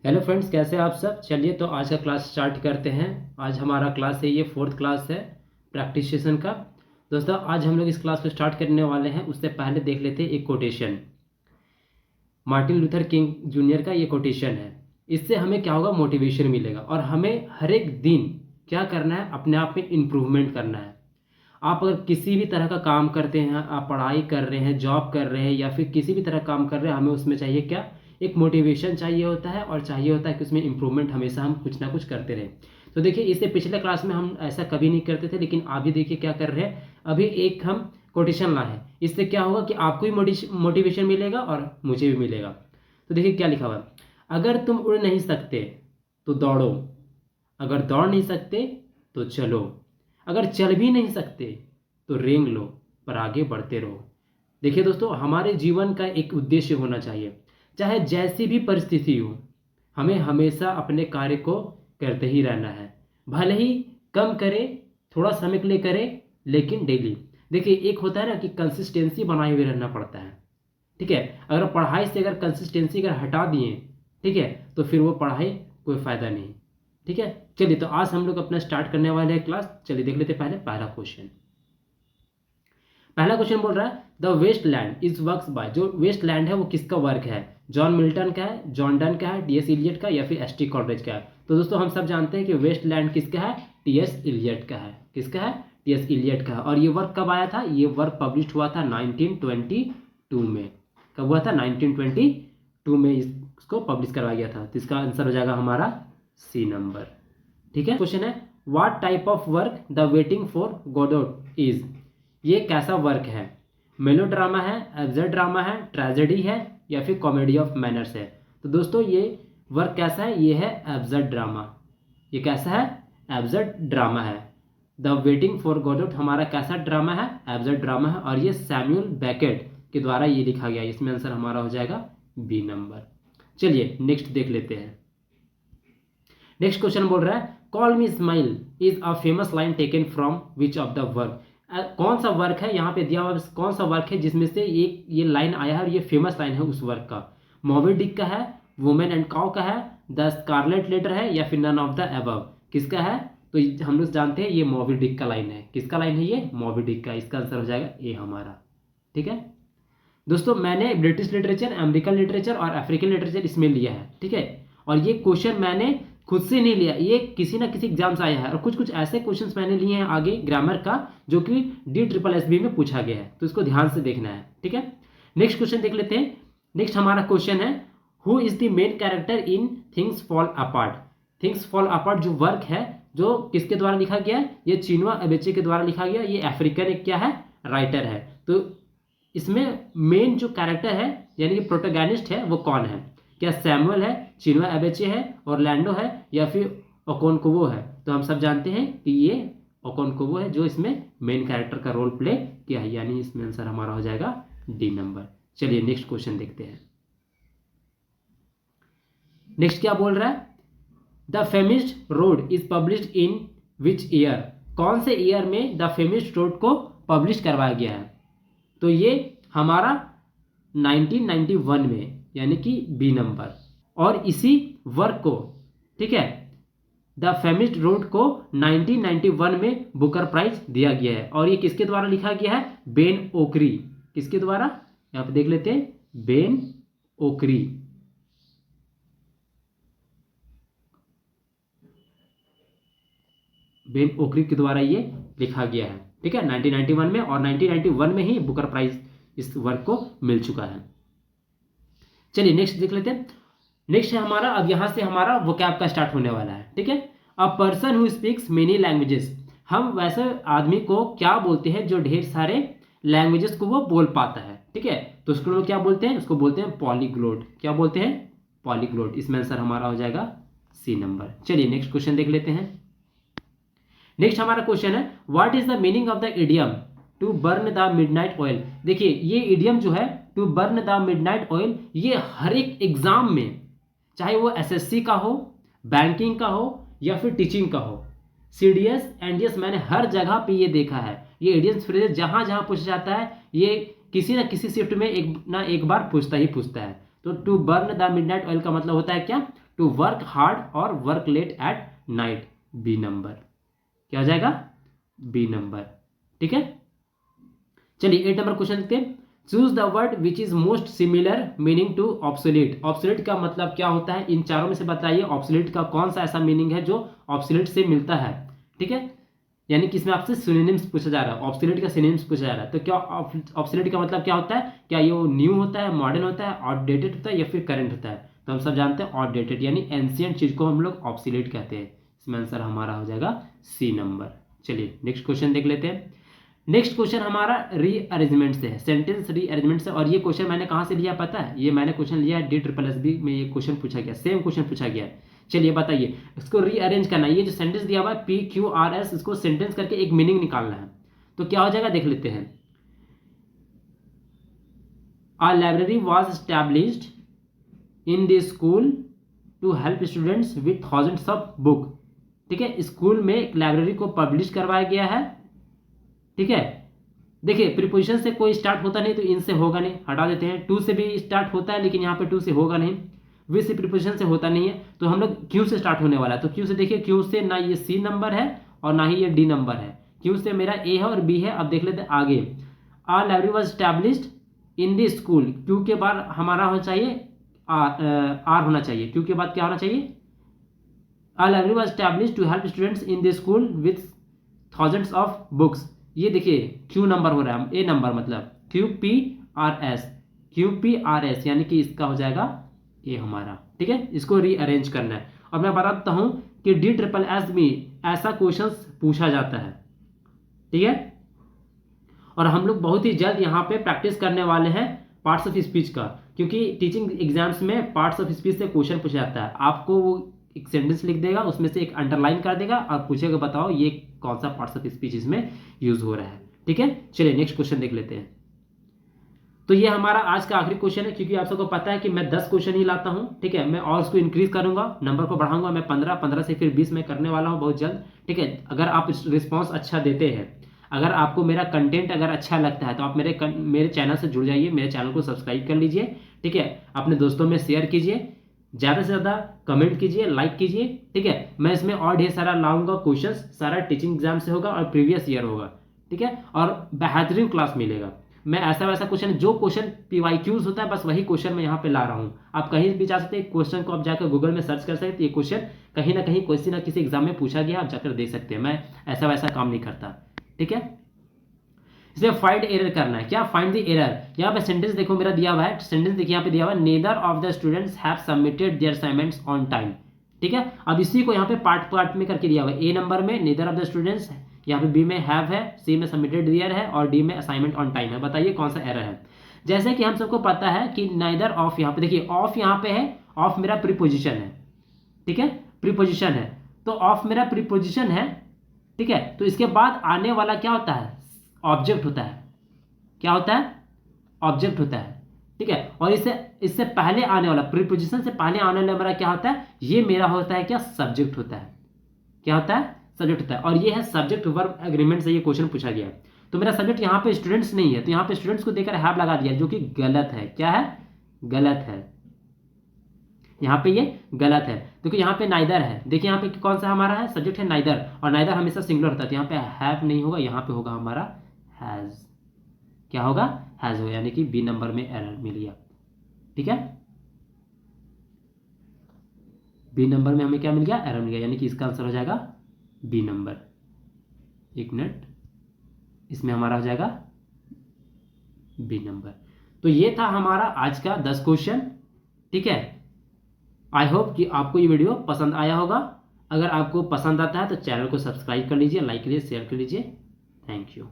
Hello friends, कैसे हैं आप सब। चलिए तो आज का क्लास स्टार्ट करते हैं। आज हमारा क्लास है, ये 4th क्लास है प्रैक्टिस सेशन का। दोस्तों आज हम लोग इस क्लास को स्टार्ट करने वाले हैं, उससे पहले देख लेते हैं एक quotation. Martin Luther king junior का ये कोटेशन है। इससे हमें क्या होगा, मोटिवेशन मिलेगा और हमें हर एक दिन क्या करना है, अपने आप में इम्प्रूवमेंट करना है। आप अगर किसी भी तरह का काम करते हैं, आप पढ़ाई कर रहे हैं, जॉब कर रहे हैं या फिर किसी भी तरह का काम कर रहे हैं, हमें उसमें चाहिए क्या, एक मोटिवेशन चाहिए होता है और चाहिए होता है कि उसमें इम्प्रूवमेंट हमेशा हम कुछ ना कुछ करते रहें। तो देखिए, इससे पिछले क्लास में हम ऐसा कभी नहीं करते थे, लेकिन अभी देखिए क्या कर रहे हैं। अभी एक हम कोटेशन लाए हैं, इससे क्या होगा कि आपको भी मोटिवेशन मिलेगा और मुझे भी मिलेगा। तो देखिए क्या लिखा हुआ है। अगर तुम उड़ नहीं सकते तो दौड़ो, अगर दौड़ नहीं सकते तो चलो, अगर चल भी नहीं सकते तो रेंग लो, पर आगे बढ़ते रहो। देखिए दोस्तों, हमारे जीवन का एक उद्देश्य होना चाहिए। चाहे जैसी भी परिस्थिति हो, हमें हमेशा अपने कार्य को करते ही रहना है। भले ही कम करें, थोड़ा समय के लिए करें, लेकिन डेली। देखिए, एक होता है ना कि कंसिस्टेंसी बनाए हुए रहना पड़ता है। ठीक है, अगर पढ़ाई से अगर कंसिस्टेंसी अगर हटा दिए, ठीक है, तो फिर वो पढ़ाई कोई फायदा नहीं। ठीक है, चलिए तो आज हम लोग अपना स्टार्ट करने वाले हैं क्लास। चलिए देख लेते हैं पहले पहला क्वेश्चन। पहला क्वेश्चन बोल रहा है the waste land is works by. जो वेस्ट लैंड है वो किसका वर्क है, जॉन मिल्टन का है, जॉन डन का है, टीएस इलियट का, या फिर एसटी कॉलरेज का है। तो दोस्तों हम सब जानते हैं कि वेस्ट लैंड किसका है, टीएस इलियट का है। किसका है, टीएस इलियट का है। और ये वर्क कब आया था, ये वर्क पब्लिश हुआ था 1922 में। कब हुआ था, 1922 में इसको पब्लिश करवाया गया था। तो इसका आंसर हो जाएगा हमारा सी नंबर। ठीक है, क्वेश्चन है what type of work the waiting for Godot is. ये कैसा वर्क है, मेलो ड्रामा है, एब्सर्ड ड्रामा है, ट्रेजेडी है, या फिर कॉमेडी ऑफ मैनर्स है। तो दोस्तों ये वर्क कैसा है, ये है एब्सर्ड ड्रामा। ये कैसा है, एब्सर्ड ड्रामा है। द वेटिंग फॉर गोडोट हमारा कैसा ड्रामा है, एब्सर्ड ड्रामा है। और ये सैमुअल बेकेट के द्वारा ये लिखा गया। इसमें आंसर हमारा हो जाएगा बी नंबर। चलिए नेक्स्ट देख लेते हैं। नेक्स्ट क्वेश्चन बोल रहा है call me smile is a famous line taken from which of the work. कौन सा वर्क है, यहाँ पे दिया हुआ कौन सा वर्क है जिसमें से एक ये लाइन आया है और ये फेमस लाइन है उस वर्क का। मॉबी डिक का है, वुमेन एंड काउ का है, द स्कारलेट लेटर है, या फिर नन ऑफ द अबव। किसका है, तो हम लोग जानते हैं ये मॉबी डिक का लाइन है। किसका लाइन है, ये मॉबी डिक का। इसका आंसर हो जाएगा ए हमारा। ठीक है दोस्तों, मैंने ब्रिटिश लिटरेचर, अमेरिकन लिटरेचर और अफ्रीकन लिटरेचर इसमें लिया है। ठीक है, और ये क्वेश्चन मैंने खुद से नहीं लिया, ये किसी ना किसी एग्जाम से आया है। और कुछ कुछ ऐसे क्वेश्चंस मैंने लिए हैं आगे ग्रामर का, जो कि DSSB में पूछा गया है, तो इसको ध्यान से देखना है। ठीक है, नेक्स्ट क्वेश्चन देख लेते हैं। नेक्स्ट हमारा क्वेश्चन है who is the main character in things fall apart. Things fall apart जो वर्क है, जो किसके द्वारा लिखा गया है, ये चिनुआ अबेचे के द्वारा लिखा गया। ये अफ्रीकन एक क्या है, राइटर है। तो इसमें मेन जो कैरेक्टर है यानी कि प्रोटोगनिस्ट है वो कौन है, क्या सैमुअल है, चिनुआ अबेचे है, ऑरलैंडो है, या फिर ओकोनकोवो है। तो हम सब जानते हैं कि ये ओकोनकोवो है जो इसमें मेन कैरेक्टर का रोल प्ले किया है, यानी इसमें आंसर हमारा हो जाएगा डी नंबर। चलिए नेक्स्ट क्वेश्चन देखते हैं। नेक्स्ट क्या बोल रहा है, the famished road is published in which year. कौन से ईयर में द फेमिस्ट रोड को पब्लिश करवाया गया है। तो ये हमारा 1991 में, यानी कि बी नंबर। और इसी वर्क को, ठीक है, द फेमिस्ट रोड को 1991 में बुकर प्राइज दिया गया है। और ये किसके द्वारा लिखा गया है, बेन ओकरी। किसके द्वारा, यहां पे देख लेते हैं, बेन ओकरी। बेन ओकरी के द्वारा ये लिखा गया है। ठीक है, 1991 में, और 1991 में ही बुकर प्राइज इस वर्क को मिल चुका है। चलिए नेक्स्ट देख लेते हैं। नेक्स्ट है हमारा, अब यहां से हमारा वोकैब का स्टार्ट होने वाला है। ठीक है, a person who speaks many languages. हम वैसे आदमी को क्या बोलते हैं जो ढेर सारे लैंग्वेजेस को वो बोल पाता है। ठीक है, तो उसको लोग क्या बोलते हैं, उसको बोलते हैं पॉलीग्लोट। क्या बोलते हैं, पॉलीग्लोट। इसमें आंसर हमारा हो जाएगा सी नंबर। चलिए नेक्स्ट क्वेश्चन देख लेते हैं। नेक्स्ट हमारा क्वेश्चन है what is the meaning of the idiom to burn the midnight oil. देखिए ये इडियम जो है to burn the midnight oil, ये हर एक एग्जाम में, चाहे वो एसएससी का हो, बैंकिंग का हो, या फिर टीचिंग का हो, सीडीएस एनडीएस, मैंने हर जगह पे ये देखा है। ये इडियम्स फ्रेजेस जहां जहां पूछा जाता है, ये किसी ना किसी शिफ्ट में एक ना एक बार पूछता ही पूछता है। तो to burn the midnight oil का मतलब होता है क्या, टू वर्क हार्ड और work late at night, B number. क्या हो जाएगा, बी नंबर। ठीक है, चलिए 8 नंबर क्वेश्चन देखते हैं। Choose the word which is most similar meaning to obsolete. Obsolete का मतलब क्या होता है, इन चारों में से बताइए ऑब्सोलीट का कौन सा ऐसा मीनिंग है जो ऑब्सोलीट से मिलता है। ठीक है, यानी कि इसमें आपसे सिनोनिम्स पूछा जा रहा है, ऑब्सोलीट का सिनोनिम्स पूछा जा रहा है। तो क्या ऑब्सोलीट का मतलब क्या होता है, क्या ये न्यू होता है, मॉडर्न होता है, आउटडेटेड होता है या फिर करंट होता है। तो हम सब जानते हैं आउटडेटेड यानी एंशिएंट चीज को हम लोग ऑब्सोलीट कहते हैं। इसमें आंसर हमारा हो जाएगा सी नंबर। चलिए नेक्स्ट क्वेश्चन देख लेते हैं। नेक्स्ट क्वेश्चन हमारा रीअरेंजमेंट से है, सेंटेंस रीअरेंजमेंट से। और ये क्वेश्चन मैंने कहाँ से लिया पता है, ये मैंने क्वेश्चन लिया DSSB में, ये क्वेश्चन पूछा गया, सेम क्वेश्चन पूछा गया है। चलिए बताइए, इसको रीअरेंज करना है। ये जो सेंटेंस दिया हुआ है PQRS, इसको सेंटेंस करके एक मीनिंग निकालना है। तो क्या हो जाएगा देख लेते हैं। A library was established in the school to help students with thousands of book। ठीक है, स्कूल में एक लाइब्रेरी को पब्लिश करवाया गया है। ठीक है, देखिए प्रीपोजिशन से कोई स्टार्ट होता नहीं तो इनसे होगा नहीं, हटा देते हैं। टू से भी स्टार्ट होता है लेकिन यहाँ पे टू से होगा नहीं। विद से प्रीपोजिशन से होता नहीं है, तो हम लोग क्यू से स्टार्ट होने वाला है। तो क्यू से देखिए, क्यू से ना ये सी नंबर है और ना ही ये डी नंबर है, क्यू से मेरा ए है और बी है। अब देख लेते हैं आगे। A library was established in the school, Q के बाद हमारा होना चाहिए आर होना चाहिए। क्यू के बाद क्या होना चाहिए, a library was established to help students in the school with thousands of books. ये देखिए क्यू नंबर हो रहा है, ए नंबर मतलब QPRS, QPRS यानी कि इसका हो जाएगा ए हमारा। ठीक है, इसको रीअरेंज करना है। और मैं बताता हूं कि DSSS में ऐसा क्वेश्चन पूछा जाता है। ठीक है, और हम लोग बहुत ही जल्द यहाँ पे प्रैक्टिस करने वाले हैं पार्ट्स ऑफ स्पीच का, क्योंकि टीचिंग एग्जाम्स में पार्ट्स ऑफ स्पीच से क्वेश्चन पूछा जाता है। आपको वो एक सेंटेंस लिख देगा, उसमें से एक अंडरलाइन कर देगा और पूछेगा बताओ ये कौन सा पार्ट्स ऑफ स्पीच इसमें यूज हो रहा है। ठीक है, चलिए नेक्स्ट क्वेश्चन देख लेते हैं। तो ये हमारा आज का आखिरी क्वेश्चन है, क्योंकि आप सबको पता है कि मैं 10 क्वेश्चन ही लाता हूं। ठीक है, मैं और उसको इंक्रीज करूंगा, नंबर को बढ़ाऊंगा। मैं 15 से फिर 20 में करने वाला हूं बहुत जल्द। ठीक है, अगर आप रिस्पॉन्स अच्छा देते हैं, अगर आपको मेरा कंटेंट अगर अच्छा लगता है तो आप मेरे चैनल से जुड़ जाइए, मेरे चैनल को सब्सक्राइब कर लीजिए। ठीक है, अपने दोस्तों में शेयर कीजिए, ज़्यादा से ज़्यादा कमेंट कीजिए, लाइक कीजिए। ठीक है, मैं इसमें और ढेर सारा लाऊंगा क्वेश्चन, सारा टीचिंग एग्जाम से होगा और प्रीवियस ईयर होगा। ठीक है, और बेहतरीन क्लास मिलेगा। मैं ऐसा वैसा क्वेश्चन, जो क्वेश्चन PYQs होता है बस वही क्वेश्चन मैं यहाँ पे ला रहा हूँ। आप कहीं भी जा सकते हैं, क्वेश्चन को आप जाकर गूगल में सर्च कर सकते हैं। ये क्वेश्चन कहीं ना कहीं किसी ना किसी एग्जाम में पूछा गया, आप जाकर देख सकते हैं। मैं ऐसा वैसा काम नहीं करता। ठीक है, इसमें फाइंड एरर करना है। क्या फाइंड द एरर, यहाँ पे सेंटेंस देखो मेरा दिया हुआ है, सेंटेंस देखिए यहाँ पे दिया हुआ है, neither of the students have submitted their assignments on time. ठीक है, अब इसी को यहाँ पे पार्ट में करके दिया हुआ है। ए नंबर में नेदर ऑफ द स्टूडेंट्स, यहाँ पे बी में हैव है, सी में सबमिटेड दियर है और डी में असाइनमेंट ऑन टाइम है। बताइए कौन सा एरर है। जैसे कि हम सबको पता है कि नाइदर ऑफ, यहाँ पे देखिए ऑफ यहाँ पे है, ऑफ मेरा प्रीपोजिशन है। ठीक है, प्रीपोजिशन है, तो ऑफ मेरा प्रीपोजिशन है। ठीक है, तो इसके बाद आने वाला क्या होता है, ऑब्जेक्ट होता है। क्या होता है, ऑब्जेक्ट होता है। ठीक है, और इससे पहले आने वाला, प्रीपोजिशन से पहले आने वाला मेरा क्या होता है, ये मेरा होता है क्या, सब्जेक्ट होता है। क्या होता है, सब्जेक्ट होता है। और ये है सब्जेक्ट वर्ब एग्रीमेंट से ये क्वेश्चन पूछा गया है। तो मेरा सब्जेक्ट यहाँ पे स्टूडेंट्स नहीं है, तो यहाँ पे स्टूडेंट्स को देकर हैव लगा दिया, जो कि गलत है। क्या है, गलत है। यहाँ पे ये गलत है, क्योंकि यहाँ पे नाइदर है। देखिए यहाँ पे कौन सा हमारा है, सब्जेक्ट है नाइदर, और नाइदर हमेशा सिंगुलर होता है। तो यहाँ पे हैव नहीं होगा, यहाँ पे होगा हमारा हैज। क्या होगा, हैज होगा, यानी कि बी नंबर में एरर मिल गया। ठीक है, बी नंबर में हमें क्या मिल गया, एरर मिल गया, यानी कि इसका आंसर हो जाएगा बी नंबर। एक मिनट, इसमें हमारा हो जाएगा बी नंबर। तो ये था हमारा आज का 10 क्वेश्चन। ठीक है, आई होप कि आपको ये वीडियो पसंद आया होगा। अगर आपको पसंद आता है तो चैनल को सब्सक्राइब कर लीजिए, लाइक कीजिए, शेयर कर लीजिए। Thank you.